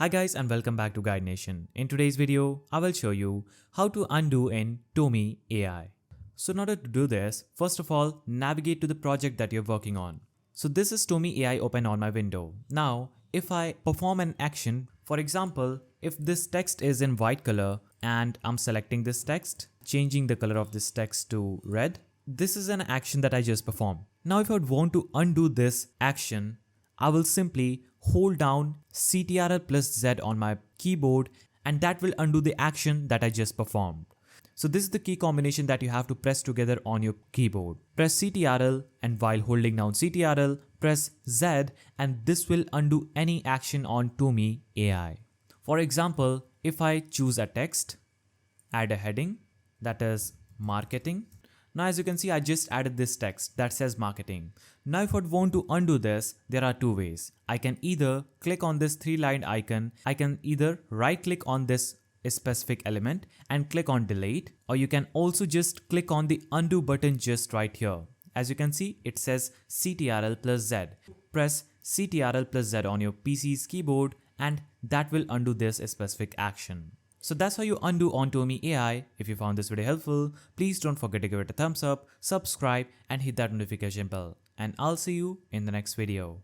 Hi guys and welcome back to Guide Nation. In today's video, I will show you how to undo in TOME AI. So in order to do this, first of all, navigate to the project that you're working on. So this is TOME AI open on my window. Now, if I perform an action, for example, if this text is in white color and I'm selecting this text, changing the color of this text to red, this is an action that I just performed. Now if I would want to undo this action, I will simply hold down Ctrl plus Z on my keyboard and that will undo the action that I just performed. So this is the key combination that you have to press together on your keyboard. Press Ctrl and while holding down Ctrl, press Z and this will undo any action on TOME AI. For example, if I choose a text, add a heading that is marketing. Now as you can see, I just added this text that says marketing. Now if I want to undo this, there are two ways. I can either click on this three-line icon, I can either right click on this specific element and click on delete, or you can also just click on the undo button just right here. As you can see, it says Ctrl plus Z. Press Ctrl plus Z on your PC's keyboard and that will undo this specific action. So that's how you undo on TOME AI. If you found this video helpful, please don't forget to give it a thumbs up, subscribe and hit that notification bell. And I'll see you in the next video.